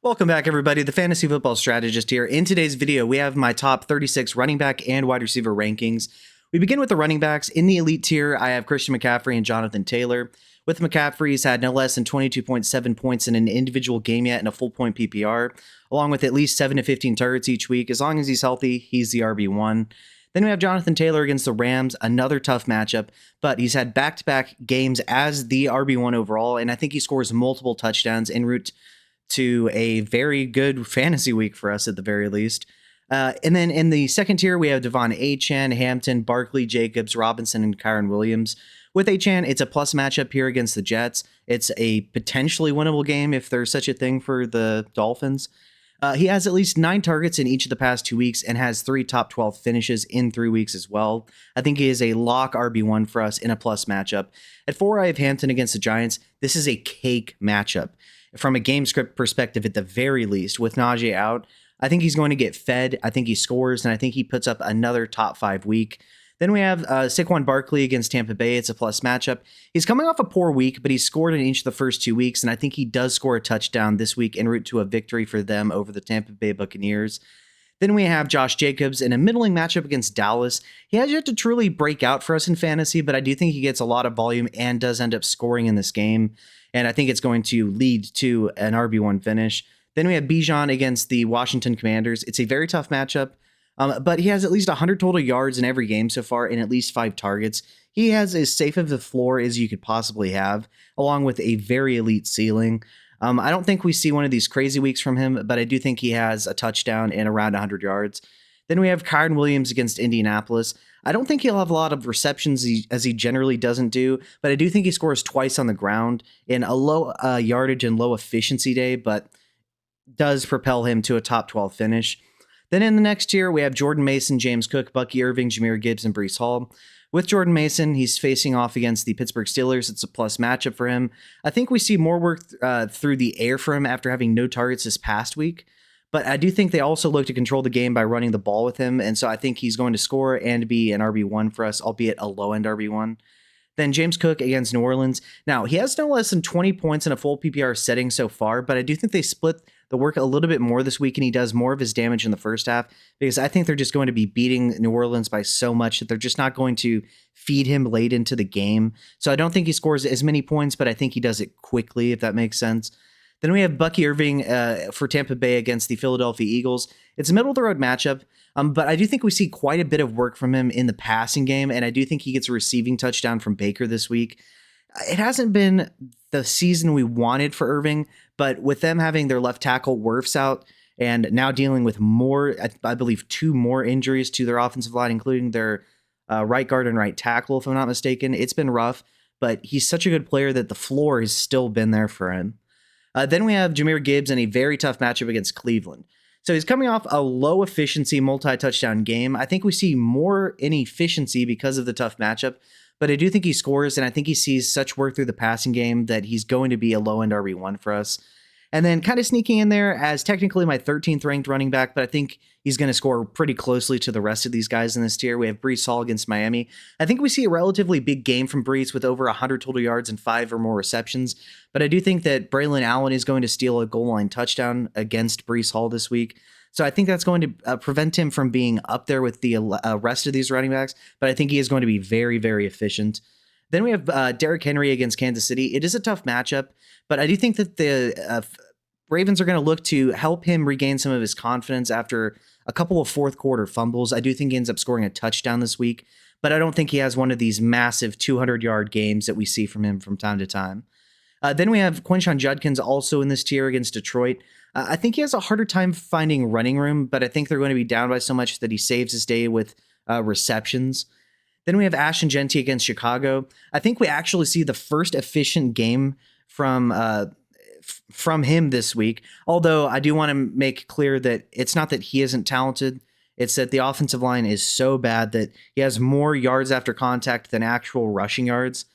Welcome back, everybody. The Fantasy Football Strategist here. In today's video, we have my top 36 running back and wide receiver rankings. We begin with the running backs. In the elite tier, I have Christian McCaffrey and Jonathan Taylor. With McCaffrey, he's had no less than 22.7 points in an individual game yet in a full point PPR, along with at least 7 to 15 targets each week. As long as he's healthy, he's the RB1. Then we have Jonathan Taylor against the Rams, another tough matchup, but he's had back-to-back games as the RB1 overall, and I think he scores multiple touchdowns en route to a very good fantasy week for us at the very least. And then in the second tier, we have Devon Achane, Hampton, Barkley, Jacobs, Robinson, and Kyren Williams. With Achane, it's a plus matchup here against the Jets. It's a potentially winnable game if there's such a thing for the Dolphins. He has at least 9 targets in each of the past 2 weeks and has 3 top 12 finishes in 3 weeks as well. I think he is a lock RB1 for us in a plus matchup. At 4, I have Hampton against the Giants. This is a cake matchup. From a game script perspective, at the very least, with Najee out, I think he's going to get fed. I think he scores, and I think he puts up another top 5 week. Then we have Saquon Barkley against Tampa Bay. It's a plus matchup. He's coming off a poor week, but he scored in each of the first 2 weeks, and I think he does score a touchdown this week en route to a victory for them over the Tampa Bay Buccaneers. Then we have Josh Jacobs in a middling matchup against Dallas. He has yet to truly break out for us in fantasy, but I do think he gets a lot of volume and does end up scoring in this game. And I think it's going to lead to an RB1 finish. Then we have Bijan against the Washington Commanders. It's a very tough matchup, but he has at least 100 total yards in every game so far and at least 5 targets. He has as safe of the floor as you could possibly have, along with a very elite ceiling. I don't think we see one of these crazy weeks from him, but I do think he has a touchdown and around 100 yards. Then we have Kyren Williams against Indianapolis. I don't think he'll have a lot of receptions as he generally doesn't do, but I do think he scores twice on the ground in a low yardage and low efficiency day, but does propel him to a top 12 finish. Then in the next tier, we have Jordan Mason, James Cook, Bucky Irving, Jahmyr Gibbs, and Breece Hall. With Jordan Mason, he's facing off against the Pittsburgh Steelers. It's a plus matchup for him. I think we see more work through the air for him after having no targets this past week. But I do think they also look to control the game by running the ball with him. And so I think he's going to score and be an RB1 for us, albeit a low-end RB1. Then James Cook against New Orleans. Now, he has no less than 20 points in a full PPR setting so far, but I do think they split the work a little bit more this week, and he does more of his damage in the first half because I think they're just going to be beating New Orleans by so much that they're just not going to feed him late into the game. So I don't think he scores as many points, but I think he does it quickly, if that makes sense. Then we have Bucky Irving for Tampa Bay against the Philadelphia Eagles. It's a middle-of-the-road matchup, but I do think we see quite a bit of work from him in the passing game, and I do think he gets a receiving touchdown from Baker this week. It hasn't been the season we wanted for Irving, but with them having their left tackle Wirfs out and now dealing with more, I believe 2 more injuries to their offensive line, including their right guard and right tackle, if I'm not mistaken, it's been rough, but he's such a good player that the floor has still been there for him. Then we have Jahmyr Gibbs in a very tough matchup against Cleveland. So he's coming off a low efficiency multi-touchdown game. I think we see more inefficiency because of the tough matchup, but I do think he scores, and I think he sees such work through the passing game that he's going to be a low-end RB1 for us. And then kind of sneaking in there as technically my 13th ranked running back, but I think he's going to score pretty closely to the rest of these guys in this tier. We have Breece Hall against Miami. I think we see a relatively big game from Breece with over 100 total yards and 5 or more receptions. But I do think that Braylon Allen is going to steal a goal line touchdown against Breece Hall this week. So I think that's going to prevent him from being up there with the rest of these running backs. But I think he is going to be very, very efficient. Then we have Derrick Henry against Kansas City. It is a tough matchup, but I do think that the Ravens are going to look to help him regain some of his confidence after a couple of fourth quarter fumbles. I do think he ends up scoring a touchdown this week, but I don't think he has one of these massive 200-yard games that we see from him from time to time. Then we have Quinshon Judkins also in this tier against Detroit. I think he has a harder time finding running room, but I think they're going to be down by so much that he saves his day with receptions. Then we have Ashton Jeanty against Chicago. I think we actually see the first efficient game from him this week, although I do want to make clear that it's not that he isn't talented. It's that the offensive line is so bad that he has more yards after contact than actual rushing yards.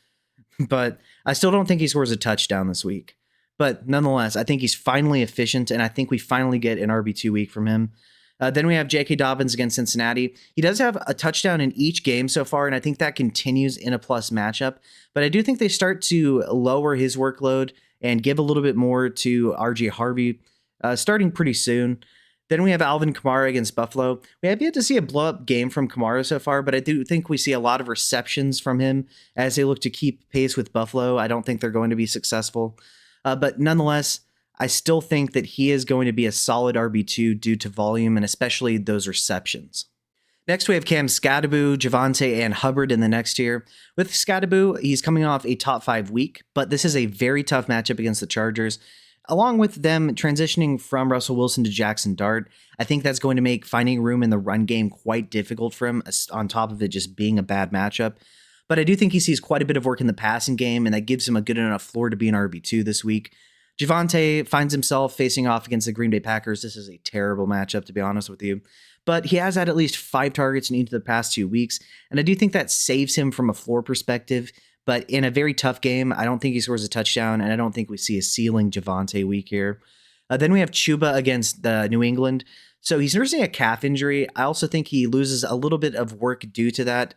But I still don't think he scores a touchdown this week. But nonetheless, I think he's finally efficient, and I think we finally get an RB2 week from him. Then we have J.K. Dobbins against Cincinnati. He does have a touchdown in each game so far, and I think that continues in a plus matchup. But I do think they start to lower his workload and give a little bit more to R.J. Harvey starting pretty soon. Then we have Alvin Kamara against Buffalo. We have yet to see a blow-up game from Kamara so far, but I do think we see a lot of receptions from him as they look to keep pace with Buffalo. I don't think they're going to be successful. But nonetheless, I still think that he is going to be a solid RB2 due to volume and especially those receptions. Next, we have Cam Skattebo, Javonte, and Hubbard in the next tier. With Skattebo, he's coming off a top 5 week, but this is a very tough matchup against the Chargers. Along with them transitioning from Russell Wilson to Jackson Dart, I think that's going to make finding room in the run game quite difficult for him, on top of it just being a bad matchup. But I do think he sees quite a bit of work in the passing game, and that gives him a good enough floor to be an RB2 this week. Javonte finds himself facing off against the Green Bay Packers. This is a terrible matchup, to be honest with you. But he has had at least 5 targets in each of the past 2 weeks, and I do think that saves him from a floor perspective. But in a very tough game, I don't think he scores a touchdown, and I don't think we see a ceiling Javonte week here. Then we have Chuba against New England. So he's nursing a calf injury. I also think he loses a little bit of work due to that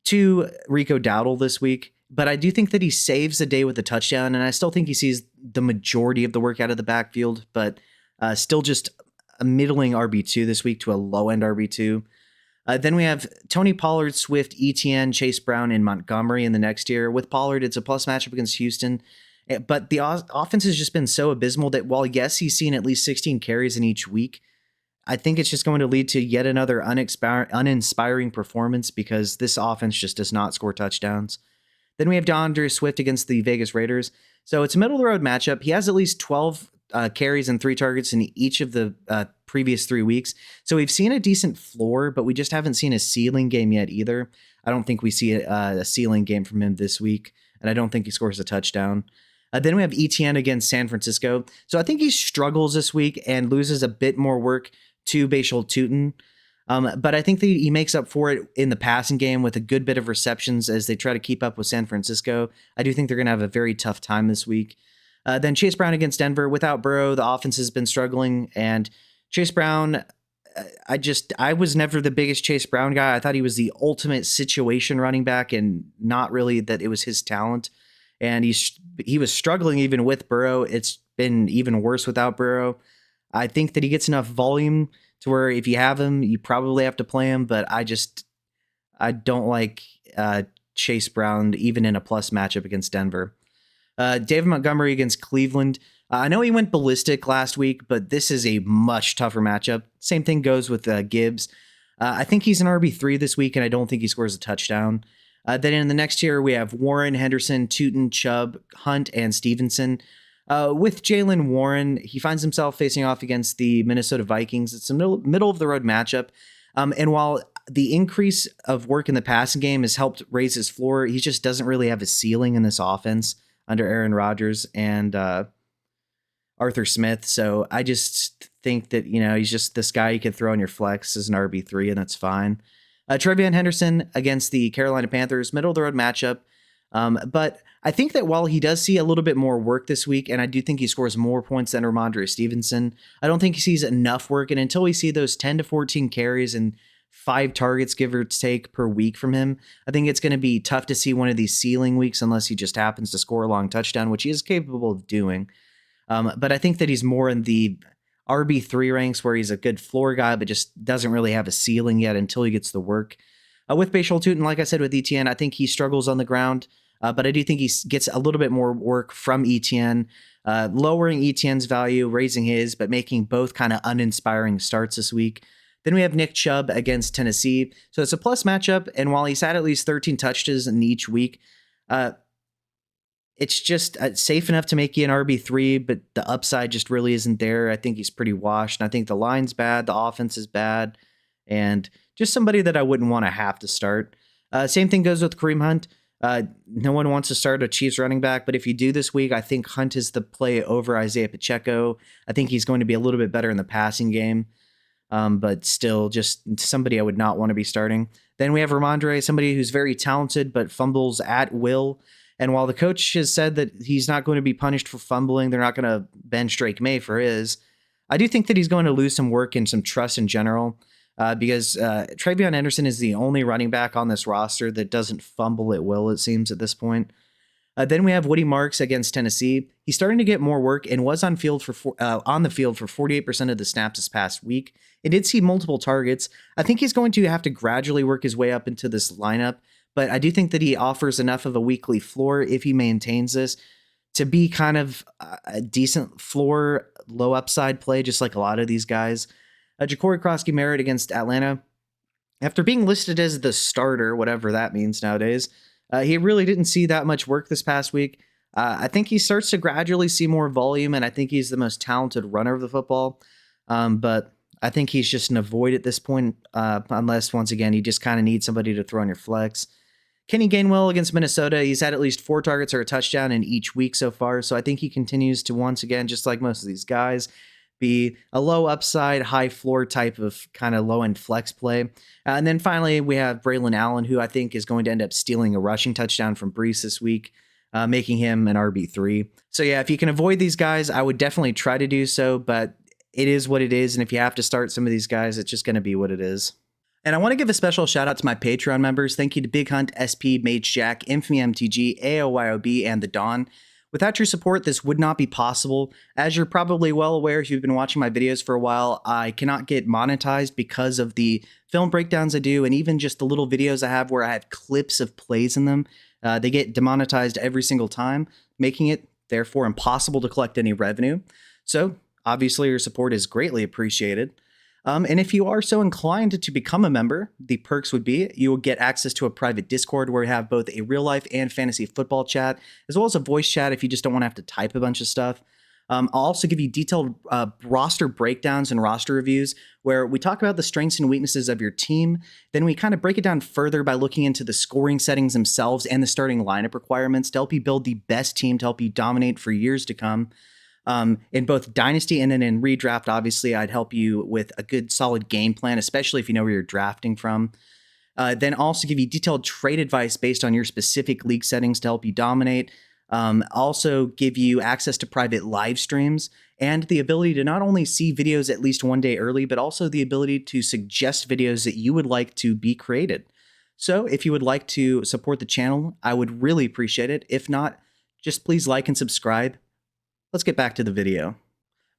to Rico Dowdle this week. But I do think that he saves the day with a touchdown, and I still think he sees the majority of the work out of the backfield, but still just a middling RB2 this week to a low-end RB2. Then we have Tony Pollard, Swift, ETN, Chase Brown, and Montgomery in the next tier. With Pollard, it's a plus matchup against Houston. But the offense has just been so abysmal that while, yes, he's seen at least 16 carries in each week, I think it's just going to lead to yet another uninspiring performance because this offense just does not score touchdowns. Then we have DeAndre Swift against the Vegas Raiders. So it's a middle-of-the-road matchup. He has at least 12 carries and 3 targets in each of the previous 3 weeks. So we've seen a decent floor, but we just haven't seen a ceiling game yet either. I don't think we see a ceiling game from him this week, and I don't think he scores a touchdown. Then we have ETN against San Francisco. So I think he struggles this week and loses a bit more work to Bashal Tutin. But I think that he makes up for it in the passing game with a good bit of receptions as they try to keep up with San Francisco. I do think they're going to have a very tough time this week. Then Chase Brown against Denver. Without Burrow, the offense has been struggling. And Chase Brown, I was never the biggest Chase Brown guy. I thought he was the ultimate situation running back and not really that it was his talent. And he was struggling even with Burrow. It's been even worse without Burrow. I think that he gets enough volume to where if you have him, you probably have to play him. But I don't like Chase Brown even in a plus matchup against Denver. David Montgomery against Cleveland. I know he went ballistic last week, but this is a much tougher matchup. Same thing goes with Gibbs. I think he's an RB3 this week, and I don't think he scores a touchdown. Then in the next tier, we have Warren, Henderson, Tutin, Chubb, Hunt, and Stevenson. With Jaylen Warren, he finds himself facing off against the Minnesota Vikings. It's a middle-of-the-road matchup. And while the increase of work in the passing game has helped raise his floor, he just doesn't really have a ceiling in this offense under Aaron Rodgers and Arthur Smith. So I just think that, he's just this guy you could throw in your flex as an RB3, and that's fine. Trevion Henderson against the Carolina Panthers, middle-of-the-road matchup. But I think that while he does see a little bit more work this week, and I do think he scores more points than Ramondre Stevenson, I don't think he sees enough work. And until we see those 10 to 14 carries and 5 targets, give or take, per week from him, I think it's going to be tough to see one of these ceiling weeks unless he just happens to score a long touchdown, which he is capable of doing. But I think that he's more in the RB3 ranks where he's a good floor guy, but just doesn't really have a ceiling yet until he gets the work. With Bashal Tutin, like I said, with ETN, I think he struggles on the ground, but I do think he gets a little bit more work from ETN, lowering ETN's value, raising his, but making both kind of uninspiring starts this week. Then we have Nick Chubb against Tennessee. So it's a plus matchup, and while he's had at least 13 touches in each week, it's just safe enough to make you an RB3, but the upside just really isn't there. I think he's pretty washed, and I think the line's bad, the offense is bad, and just somebody that I wouldn't want to have to start. Same thing goes with Kareem Hunt. No one wants to start a Chiefs running back, but if you do this week, I think Hunt is the play over Isaiah Pacheco. I think he's going to be a little bit better in the passing game, but still just somebody I would not want to be starting. Then we have Ramondre, somebody who's very talented but fumbles at will. And while the coach has said that he's not going to be punished for fumbling, they're not going to bench Drake May for his, I do think that he's going to lose some work and some trust in general. Because Trevion Henderson is the only running back on this roster that doesn't fumble at will, it seems, at this point. Then we have Woody Marks against Tennessee. He's starting to get more work and was on the field for 48% of the snaps this past week. It did see multiple targets. I think he's going to have to gradually work his way up into this lineup, but I do think that he offers enough of a weekly floor if he maintains this to be kind of a decent floor, low upside play, just like a lot of these guys. Ja'Cory Krosky-Merritt against Atlanta. After being listed as the starter, whatever that means nowadays, he really didn't see that much work this past week. I think he starts to gradually see more volume, and I think he's the most talented runner of the football. But I think he's just an avoid at this point, unless, once again, you just kind of need somebody to throw on your flex. Kenny Gainwell against Minnesota. He's had at least 4 targets or a touchdown in each week so far, so I think he continues to, once again, just like most of these guys, be a low upside, high floor type of kind of low end flex play. And then finally, we have Braylon Allen, who I think is going to end up stealing a rushing touchdown from Brees this week, making him an RB3. So yeah, if you can avoid these guys, I would definitely try to do so, but it is what it is. And if you have to start some of these guys, it's just going to be what it is. And I want to give a special shout out to my Patreon members. Thank you to Big Hunt, SP, Mage Jack, Infamy MTG, AOYOB, and The Dawn. Without your support, this would not be possible. As you're probably well aware if you've been watching my videos for a while, I cannot get monetized because of the film breakdowns I do, and even just the little videos I have where I have clips of plays in them. They get demonetized every single time, making it, therefore, impossible to collect any revenue. So, obviously, your support is greatly appreciated. And if you are so inclined to become a member, the perks would be you will get access to a private Discord where we have both a real life and fantasy football chat, as well as a voice chat if you just don't want to have to type a bunch of stuff. I'll also give you detailed roster breakdowns and roster reviews where we talk about the strengths and weaknesses of your team. Then we kind of break it down further by looking into the scoring settings themselves and the starting lineup requirements to help you build the best team to help you dominate for years to come. In both Dynasty and then in Redraft, obviously, I'd help you with a good, solid game plan, especially if you know where you're drafting from. Then also give you detailed trade advice based on your specific league settings to help you dominate. Also give you access to private live streams and the ability to not only see videos at least one day early, but also the ability to suggest videos that you would like to be created. So if you would like to support the channel, I would really appreciate it. If not, just please like and subscribe. Let's get back to the video.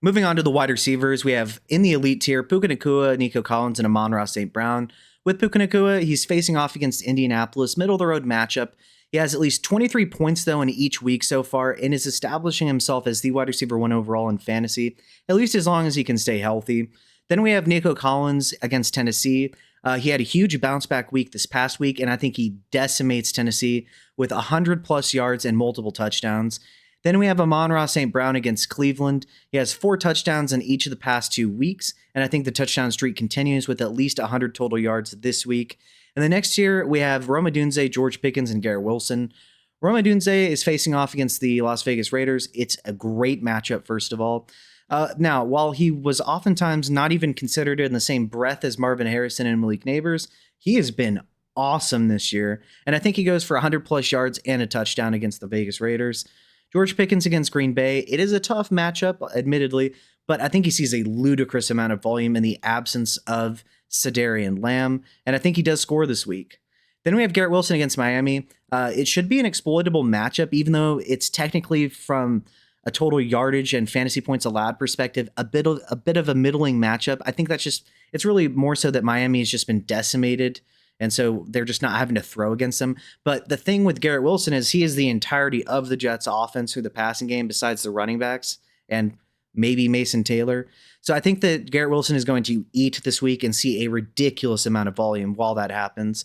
Moving on to the wide receivers, we have in the elite tier, Puka Nacua, Nico Collins, and Amon-Ra St. Brown. With Puka Nacua, he's facing off against Indianapolis, middle-of-the-road matchup. He has at least 23 points, though, in each week so far, and is establishing himself as the wide receiver 1 overall in fantasy, at least as long as he can stay healthy. Then we have Nico Collins against Tennessee. He had a huge bounce-back week this past week, and I think he decimates Tennessee with 100-plus yards and multiple touchdowns. Then we have Amon-Ra St. Brown against Cleveland. He has 4 touchdowns in each of the past 2 weeks, and I think the touchdown streak continues with at least 100 total yards this week. And the next year, we have Rome Odunze, George Pickens, and Garrett Wilson. Rome Odunze is facing off against the Las Vegas Raiders. It's a great matchup, first of all. Now, while he was oftentimes not even considered in the same breath as Marvin Harrison and Malik Nabers, he has been awesome this year, and I think he goes for 100-plus yards and a touchdown against the Vegas Raiders. George Pickens against Green Bay. It is a tough matchup, admittedly, but I think he sees a ludicrous amount of volume in the absence of Sedarian Lamb, and I think he does score this week. Then we have Garrett Wilson against Miami. It should be an exploitable matchup, even though it's technically from a total yardage and fantasy points allowed perspective, a bit of a middling matchup. I think it's really more so that Miami has just been decimated, and so they're just not having to throw against them. But the thing with Garrett Wilson is he is the entirety of the Jets offense through the passing game besides the running backs and maybe Mason Taylor. So I think that Garrett Wilson is going to eat this week and see a ridiculous amount of volume while that happens.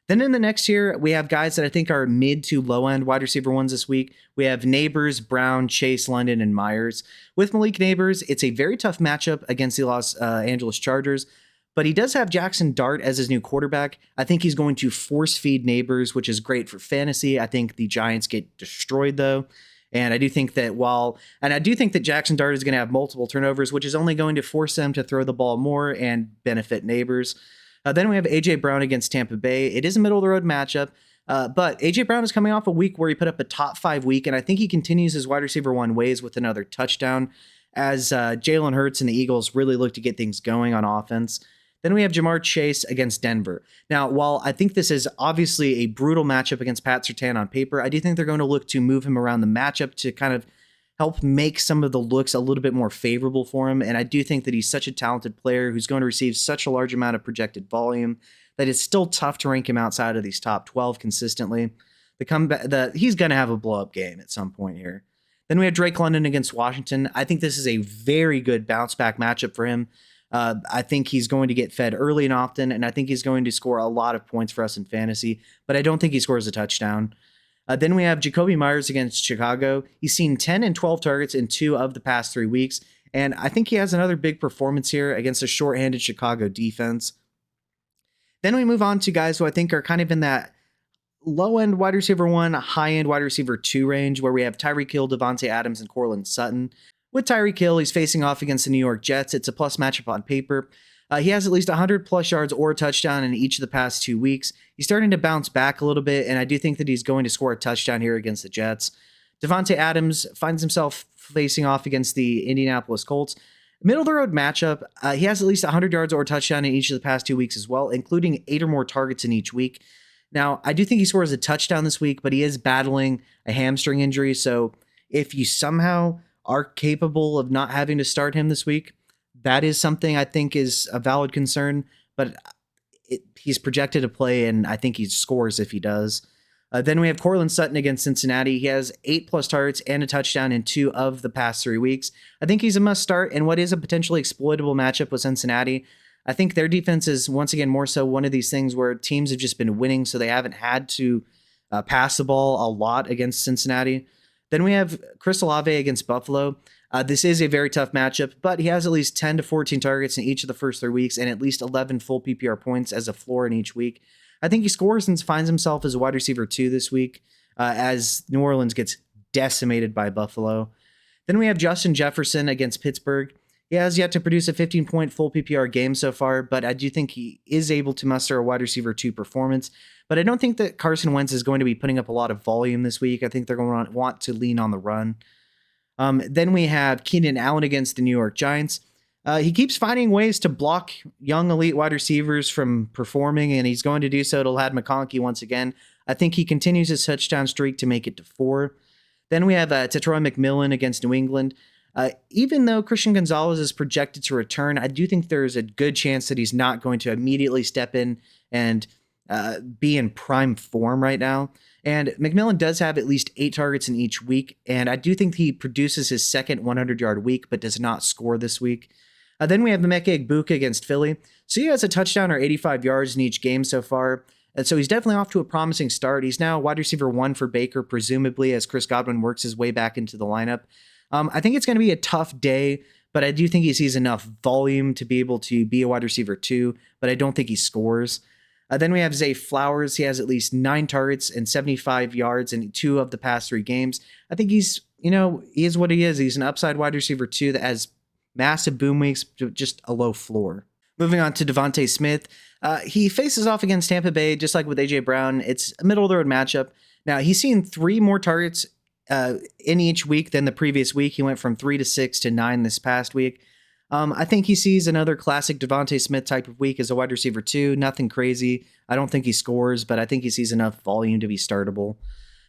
Then in the next year, we have guys that I think are mid to low end wide receiver ones this week. We have Neighbors, Brown, Chase, London, and Myers. With Malik Neighbors, it's a very tough matchup against the Los Angeles Chargers, but he does have Jackson Dart as his new quarterback. I think he's going to force feed Neighbors, which is great for fantasy. I think the Giants get destroyed though. And I do think that Jackson Dart is going to have multiple turnovers, which is only going to force them to throw the ball more and benefit Neighbors. Then we have A.J. Brown against Tampa Bay. It is a middle-of-the-road matchup, but A.J. Brown is coming off a week where he put up a top 5 week, and I think he continues his wide receiver 1 ways with another touchdown as Jalen Hurts and the Eagles really look to get things going on offense. Then we have Jamar Chase against Denver. Now, while I think this is obviously a brutal matchup against Pat Surtain on paper, I do think they're going to look to move him around the matchup to kind of help make some of the looks a little bit more favorable for him. And I do think that he's such a talented player who's going to receive such a large amount of projected volume that it's still tough to rank him outside of these top 12 consistently. He's going to have a blow-up game at some point here. Then we have Drake London against Washington. I think this is a very good bounce-back matchup for him. I think he's going to get fed early and often, and I think he's going to score a lot of points for us in fantasy, but I don't think he scores a touchdown. Then we have Jakobi Meyers against Chicago. He's seen 10 and 12 targets in 2 of the past 3 weeks, and I think he has another big performance here against a shorthanded Chicago defense. Then we move on to guys who I think are kind of in that low-end wide receiver 1, high-end wide receiver 2 range, where we have Tyreek Hill, Davante Adams, and Courtland Sutton. With Tyreek Hill, he's facing off against the New York Jets. It's a plus matchup on paper. He has at least 100-plus yards or a touchdown in each of the past 2 weeks. He's starting to bounce back a little bit, and I do think that he's going to score a touchdown here against the Jets. Davante Adams finds himself facing off against the Indianapolis Colts. Middle-of-the-road matchup. He has at least 100 yards or a touchdown in each of the past 2 weeks as well, including 8 or more targets in each week. Now, I do think he scores a touchdown this week, but he is battling a hamstring injury. So if you somehow are capable of not having to start him this week, that is something I think is a valid concern. But he's projected to play, and I think he scores if he does. Then we have Courtland Sutton against Cincinnati. He has 8+ targets and a touchdown in 2 of the past 3 weeks. I think he's a must start in what is a potentially exploitable matchup with Cincinnati. I think their defense is, once again, more so one of these things where teams have just been winning, so they haven't had to pass the ball a lot against Cincinnati. Then we have Chris Olave against Buffalo. This is a very tough matchup, but he has at least 10 to 14 targets in each of the first 3 weeks and at least 11 full PPR points as a floor in each week. I think he scores and finds himself as a wide receiver 2 this week as New Orleans gets decimated by Buffalo. Then we have Justin Jefferson against Pittsburgh. He has yet to produce a 15-point full PPR game so far, but I do think he is able to muster a wide receiver 2 performance. But I don't think that Carson Wentz is going to be putting up a lot of volume this week. I think they're going to want to lean on the run. Then we have Keenan Allen against the New York Giants. He keeps finding ways to block young elite wide receivers from performing, and he's going to do so to Ladd McConkey once again. I think he continues his touchdown streak to make it to 4. Then we have Tetroy McMillan against New England. Even though Christian Gonzalez is projected to return, I do think there's a good chance that he's not going to immediately step in and be in prime form right now. And McMillan does have at least 8 targets in each week, and I do think he produces his second 100-yard week, but does not score this week. Then we have Emeka Egbuka against Philly. So he has a touchdown or 85 yards in each game so far. And so he's definitely off to a promising start. He's now wide receiver 1 for Baker, presumably, as Chris Godwin works his way back into the lineup. I think it's going to be a tough day, but I do think he sees enough volume to be able to be a wide receiver 2, but I don't think he scores. Then we have Zay Flowers. He has at least 9 targets and 75 yards in 2 of the past 3 games. I think he is what he is. He's an upside wide receiver 2 that has massive boom weeks, just a low floor. Moving on to Devontae Smith. He faces off against Tampa Bay, just like with A.J. Brown. It's a middle-of-the-road matchup. Now, he's seen 3 more targets in each week than the previous week. He went from 3 to 6 to 9 this past week. I think he sees another classic Devontae Smith type of week as a wide receiver 2. Nothing crazy. I don't think he scores, but I think he sees enough volume to be startable.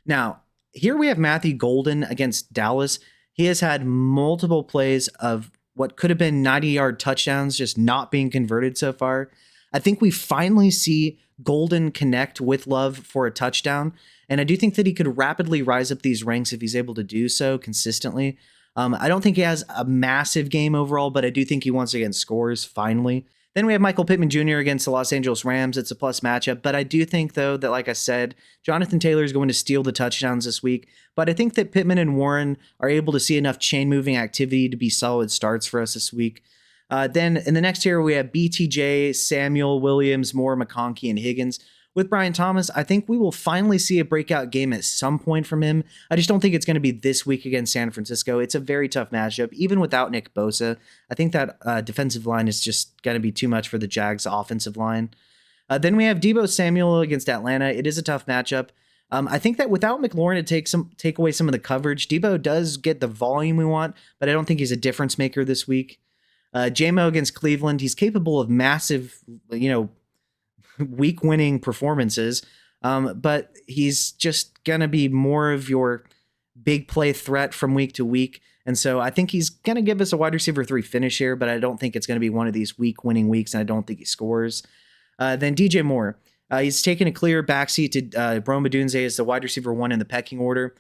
Now, here we have Matthew Golden against Dallas. He has had multiple plays of what could have been 90-yard touchdowns just not being converted so far. I think we finally see Golden connect with Love for a touchdown, and I do think that he could rapidly rise up these ranks if he's able to do so consistently. I don't think he has a massive game overall, but I do think he once again scores finally. Then we have Michael Pittman Jr. against the Los Angeles Rams. It's a plus matchup, but I do think, though, that, like I said, Jonathan Taylor is going to steal the touchdowns this week, but I think that Pittman and Warren are able to see enough chain-moving activity to be solid starts for us this week. Then in the next tier, we have BTJ, Samuel, Williams, Moore, McConkey, and Higgins. With Brian Thomas, I think we will finally see a breakout game at some point from him. I just don't think it's going to be this week against San Francisco. It's a very tough matchup, even without Nick Bosa. I think that defensive line is just going to be too much for the Jags' offensive line. Then we have Deebo Samuel against Atlanta. It is a tough matchup. I think that without McLaurin to take away some of the coverage, Deebo does get the volume we want, but I don't think he's a difference maker this week. JMO against Cleveland, he's capable of massive, week winning performances, but he's just going to be more of your big play threat from week to week. And so I think he's going to give us a wide receiver 3 finish here, but I don't think it's going to be one of these week winning weeks, and I don't think he scores. Then DJ Moore. He's taken a clear backseat to Rome Odunze as the wide receiver 1 in the pecking order.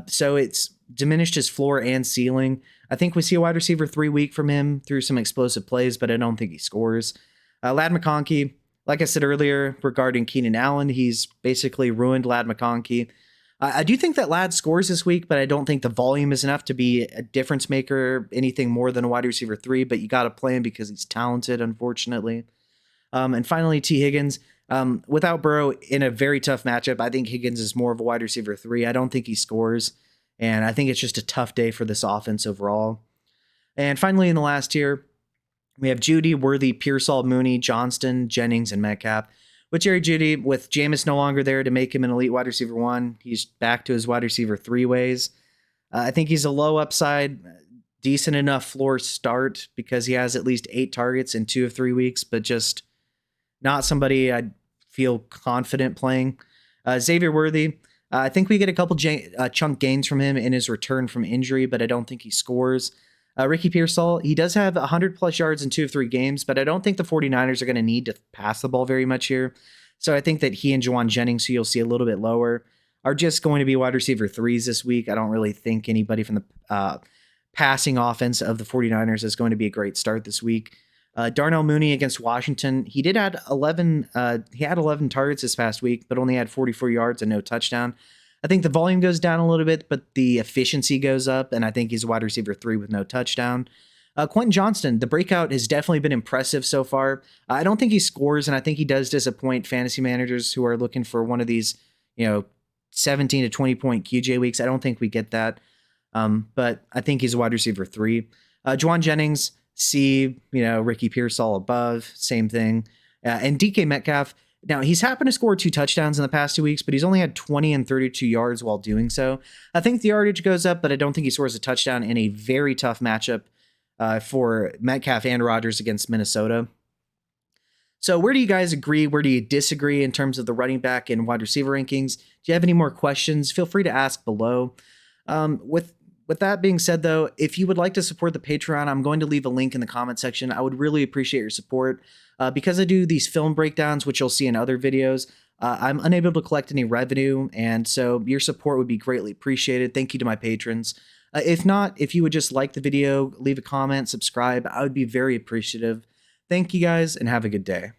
So it's diminished his floor and ceiling. I think we see a wide receiver 3 week from him through some explosive plays, but I don't think he scores. Ladd McConkey, like I said earlier regarding Keenan Allen, he's basically ruined Ladd McConkey. I do think that Ladd scores this week, but I don't think the volume is enough to be a difference maker, anything more than a wide receiver 3, but you got to play him because he's talented, unfortunately. And finally, T. Higgins. Without Burrow in a very tough matchup, I think Higgins is more of a wide receiver 3. I don't think he scores, and I think it's just a tough day for this offense overall. And finally, in the last tier, we have Jeudy, Worthy, Pearsall, Mooney, Johnston, Jennings, and Metcalf. With Jerry Jeudy, with Jameis no longer there to make him an elite wide receiver 1, he's back to his wide receiver 3 ways. I think he's a low upside, decent enough floor start because he has at least 8 targets in 2 of 3 weeks, but just not somebody I'd feel confident playing. Xavier Worthy, I think we get a couple chunk gains from him in his return from injury, but I don't think he scores. Ricky Pearsall, he does have 100 plus yards in 2 of 3 games, but I don't think the 49ers are going to need to pass the ball very much here. So I think that he and Juwan Jennings, who you'll see a little bit lower, are just going to be wide receiver 3s this week. I don't really think anybody from the passing offense of the 49ers is going to be a great start this week. Darnell Mooney against Washington, he did add 11. He had 11 targets this past week, but only had 44 yards and no touchdown. I think the volume goes down a little bit, but the efficiency goes up, and I think he's a wide receiver 3 with no touchdown. Quentin Johnston, the breakout has definitely been impressive so far. I don't think he scores, and I think he does disappoint fantasy managers who are looking for one of these, 17 to 20 point QJ weeks. I don't think we get that, but I think he's a wide receiver 3. Juwan Jennings, C, Ricky Pearsall above, same thing. And DK Metcalf, now he's happened to score 2 touchdowns in the past 2 weeks, but he's only had 20 and 32 yards while doing so. I think the yardage goes up, but I don't think he scores a touchdown in a very tough matchup for Metcalf and Rodgers against Minnesota. So where do you guys agree? Where do you disagree in terms of the running back and wide receiver rankings? Do you have any more questions? Feel free to ask below. With that being said, though, if you would like to support the Patreon, I'm going to leave a link in the comment section. I would really appreciate your support. Because I do these film breakdowns, which you'll see in other videos, I'm unable to collect any revenue, and so your support would be greatly appreciated. Thank you to my patrons. If not, if you would just like the video, leave a comment, subscribe, I would be very appreciative. Thank you guys, and have a good day.